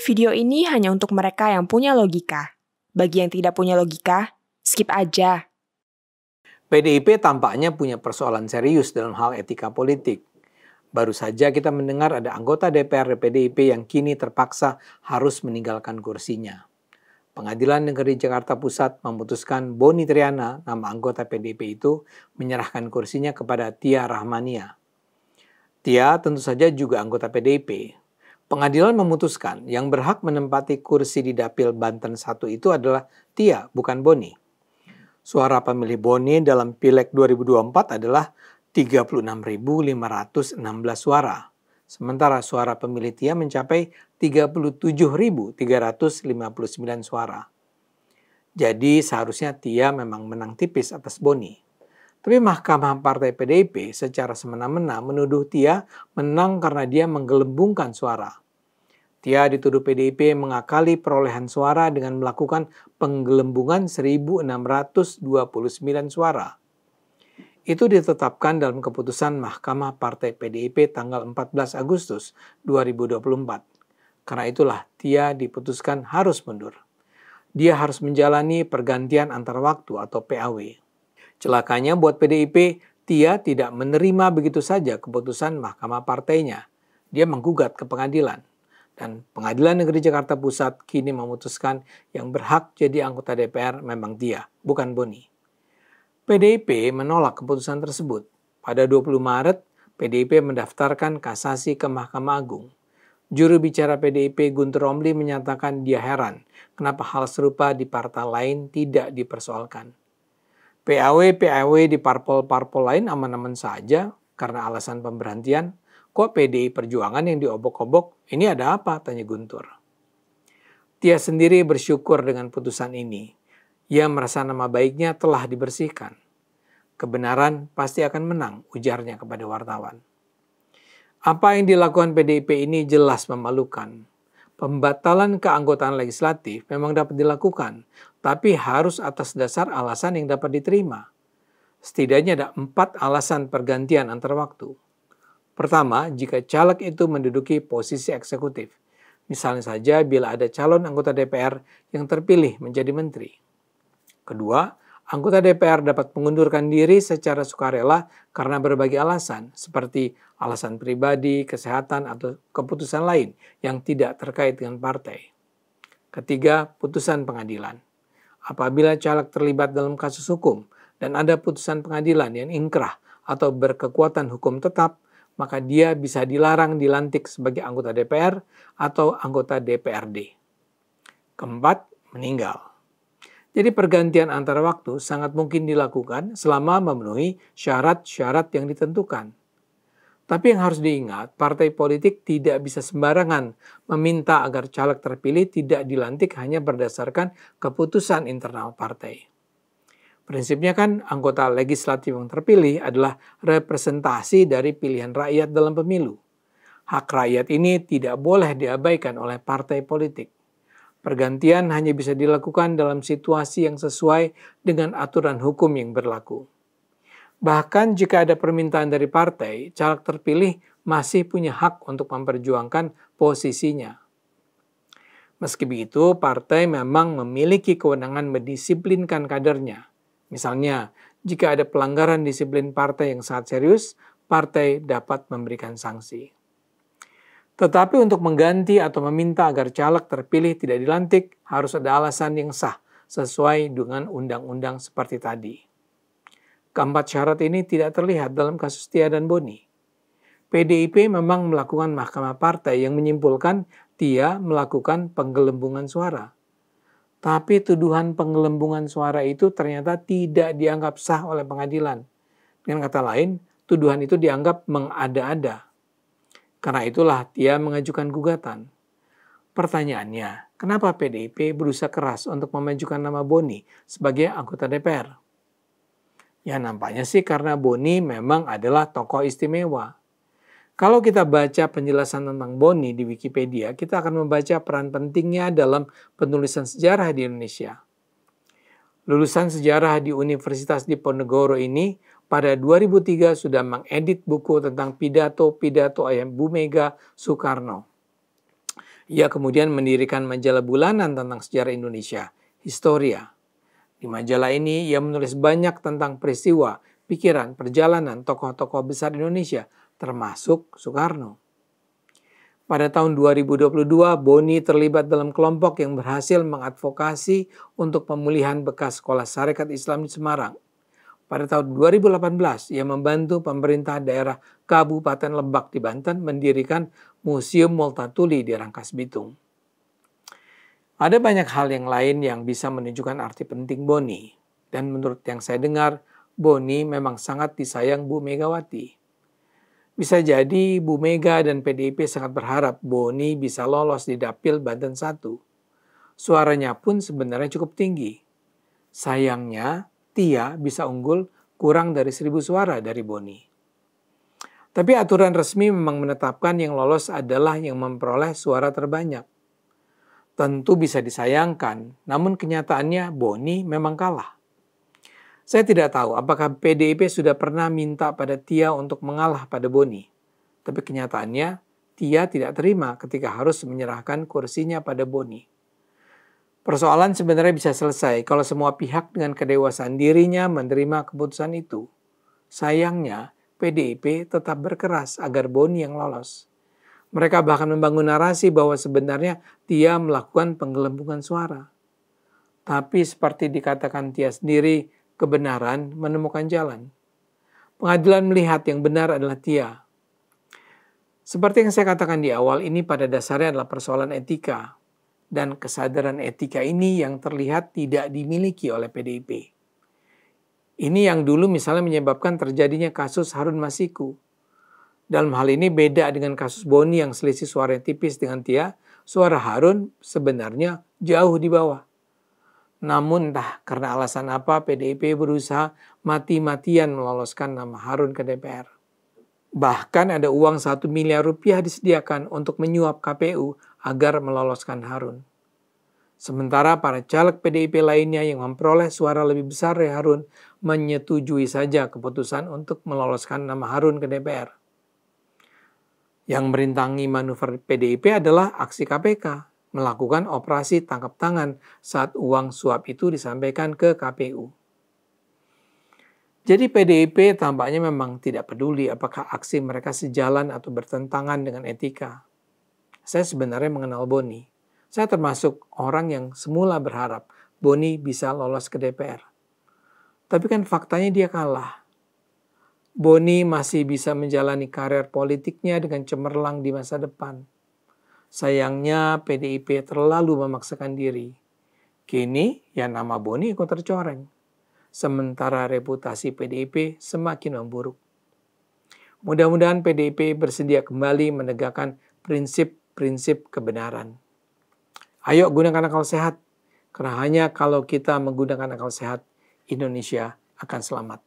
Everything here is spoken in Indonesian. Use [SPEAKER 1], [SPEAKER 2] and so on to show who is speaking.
[SPEAKER 1] Video ini hanya untuk mereka yang punya logika. Bagi yang tidak punya logika, skip aja.
[SPEAKER 2] PDIP tampaknya punya persoalan serius dalam hal etika politik. Baru saja kita mendengar ada anggota DPR PDIP yang kini terpaksa harus meninggalkan kursinya. Pengadilan Negeri Jakarta Pusat memutuskan Boni Triana, nama anggota PDIP itu, menyerahkan kursinya kepada Tia Rahmania. Tia tentu saja juga anggota PDIP. Pengadilan memutuskan yang berhak menempati kursi di Dapil Banten 1 itu adalah Tia, bukan Boni. Suara pemilih Boni dalam Pileg 2024 adalah 36.516 suara. Sementara suara pemilih Tia mencapai 37.359 suara. Jadi seharusnya Tia memang menang tipis atas Boni. Tapi Mahkamah Partai PDIP secara semena-mena menuduh Tia menang karena dia menggelembungkan suara. Tia dituduh PDIP mengakali perolehan suara dengan melakukan penggelembungan 1.629 suara. Itu ditetapkan dalam keputusan Mahkamah Partai PDIP tanggal 14 Agustus 2024. Karena itulah Tia diputuskan harus mundur. Dia harus menjalani pergantian antar waktu atau PAW. Celakanya buat PDIP, Tia tidak menerima begitu saja keputusan Mahkamah Partainya. Dia menggugat ke pengadilan. Dan Pengadilan Negeri Jakarta Pusat kini memutuskan yang berhak jadi anggota DPR memang Tia, bukan Boni. PDIP menolak keputusan tersebut. Pada 20 Maret, PDIP mendaftarkan kasasi ke Mahkamah Agung. Juru bicara PDIP Guntur Romli menyatakan dia heran kenapa hal serupa di partai lain tidak dipersoalkan. PAW di parpol-parpol lain aman-aman saja karena alasan pemberhentian. Kok PDI Perjuangan yang diobok-obok? Ini ada apa? Tanya Guntur. Tia sendiri bersyukur dengan putusan ini. Ia merasa nama baiknya telah dibersihkan. Kebenaran pasti akan menang, ujarnya kepada wartawan. Apa yang dilakukan PDIP ini jelas memalukan. Pembatalan keanggotaan legislatif memang dapat dilakukan, tapi harus atas dasar alasan yang dapat diterima. Setidaknya ada 4 alasan pergantian antar waktu. Pertama, jika caleg itu menduduki posisi eksekutif. Misalnya saja bila ada calon anggota DPR yang terpilih menjadi menteri. Kedua, anggota DPR dapat mengundurkan diri secara sukarela karena berbagai alasan, seperti alasan pribadi, kesehatan, atau keputusan lain yang tidak terkait dengan partai. Ketiga, putusan pengadilan. Apabila caleg terlibat dalam kasus hukum dan ada putusan pengadilan yang ingkrah atau berkekuatan hukum tetap, maka dia bisa dilarang dilantik sebagai anggota DPR atau anggota DPRD. Keempat, meninggal. Jadi pergantian antar waktu sangat mungkin dilakukan selama memenuhi syarat-syarat yang ditentukan. Tapi yang harus diingat, partai politik tidak bisa sembarangan meminta agar caleg terpilih tidak dilantik hanya berdasarkan keputusan internal partai. Prinsipnya kan anggota legislatif yang terpilih adalah representasi dari pilihan rakyat dalam pemilu. Hak rakyat ini tidak boleh diabaikan oleh partai politik. Pergantian hanya bisa dilakukan dalam situasi yang sesuai dengan aturan hukum yang berlaku. Bahkan jika ada permintaan dari partai, caleg terpilih masih punya hak untuk memperjuangkan posisinya. Meski begitu, partai memang memiliki kewenangan mendisiplinkan kadernya. Misalnya, jika ada pelanggaran disiplin partai yang sangat serius, partai dapat memberikan sanksi. Tetapi untuk mengganti atau meminta agar caleg terpilih tidak dilantik, harus ada alasan yang sah sesuai dengan undang-undang seperti tadi. Keempat syarat ini tidak terlihat dalam kasus Tia dan Boni. PDIP memang melakukan mahkamah partai yang menyimpulkan Tia melakukan penggelembungan suara. Tapi tuduhan penggelembungan suara itu ternyata tidak dianggap sah oleh pengadilan. Dengan kata lain, tuduhan itu dianggap mengada-ada. Karena itulah Tia mengajukan gugatan. Pertanyaannya, kenapa PDIP berusaha keras untuk memajukan nama Boni sebagai anggota DPR? Ya nampaknya sih karena Boni memang adalah tokoh istimewa. Kalau kita baca penjelasan tentang Boni di Wikipedia, kita akan membaca peran pentingnya dalam penulisan sejarah di Indonesia. Lulusan sejarah di Universitas Diponegoro ini pada 2003 sudah mengedit buku tentang pidato-pidato ayah Bu Mega Soekarno. Ia kemudian mendirikan majalah bulanan tentang sejarah Indonesia, Historia. Di majalah ini ia menulis banyak tentang peristiwa, pikiran, perjalanan tokoh-tokoh besar Indonesia, termasuk Soekarno. Pada tahun 2022, Boni terlibat dalam kelompok yang berhasil mengadvokasi untuk pemulihan bekas sekolah Sarekat Islam di Semarang. Pada tahun 2018, ia membantu pemerintah daerah Kabupaten Lebak di Banten mendirikan Museum Multatuli di Rangkas Bitung. Ada banyak hal yang lain yang bisa menunjukkan arti penting Boni. Dan menurut yang saya dengar, Boni memang sangat disayang Bu Megawati. Bisa jadi Bu Mega dan PDIP sangat berharap Boni bisa lolos di Dapil Banten 1. Suaranya pun sebenarnya cukup tinggi. Sayangnya, Tia bisa unggul kurang dari 1.000 suara dari Boni. Tapi aturan resmi memang menetapkan yang lolos adalah yang memperoleh suara terbanyak. Tentu bisa disayangkan, namun kenyataannya Boni memang kalah. Saya tidak tahu apakah PDIP sudah pernah minta pada Tia untuk mengalah pada Boni. Tapi kenyataannya Tia tidak terima ketika harus menyerahkan kursinya pada Boni. Persoalan sebenarnya bisa selesai kalau semua pihak dengan kedewasaan dirinya menerima keputusan itu. Sayangnya PDIP tetap berkeras agar Boni yang lolos. Mereka bahkan membangun narasi bahwa sebenarnya Tia melakukan penggelembungan suara. Tapi seperti dikatakan Tia sendiri, kebenaran menemukan jalan. Pengadilan melihat yang benar adalah Tia. Seperti yang saya katakan di awal, ini pada dasarnya adalah persoalan etika. Dan kesadaran etika ini yang terlihat tidak dimiliki oleh PDIP. Ini yang dulu misalnya menyebabkan terjadinya kasus Harun Masiku. Dalam hal ini beda dengan kasus Boni yang selisih suara tipis dengan Tia, suara Harun sebenarnya jauh di bawah. Namun entah karena alasan apa PDIP berusaha mati-matian meloloskan nama Harun ke DPR. Bahkan ada uang 1 miliar rupiah disediakan untuk menyuap KPU agar meloloskan Harun. Sementara para caleg PDIP lainnya yang memperoleh suara lebih besar dari Harun menyetujui saja keputusan untuk meloloskan nama Harun ke DPR. Yang merintangi manuver PDIP adalah aksi KPK. Melakukan operasi tangkap tangan saat uang suap itu disampaikan ke KPU. Jadi PDIP tampaknya memang tidak peduli apakah aksi mereka sejalan atau bertentangan dengan etika. Saya sebenarnya mengenal Boni. Saya termasuk orang yang semula berharap Boni bisa lolos ke DPR. Tapi kan faktanya dia kalah. Boni masih bisa menjalani karir politiknya dengan cemerlang di masa depan. Sayangnya PDIP terlalu memaksakan diri. Kini ya nama Boni ikut tercoreng. Sementara reputasi PDIP semakin memburuk. Mudah-mudahan PDIP bersedia kembali menegakkan prinsip-prinsip kebenaran. Ayo gunakan akal sehat. Karena hanya kalau kita menggunakan akal sehat, Indonesia akan selamat.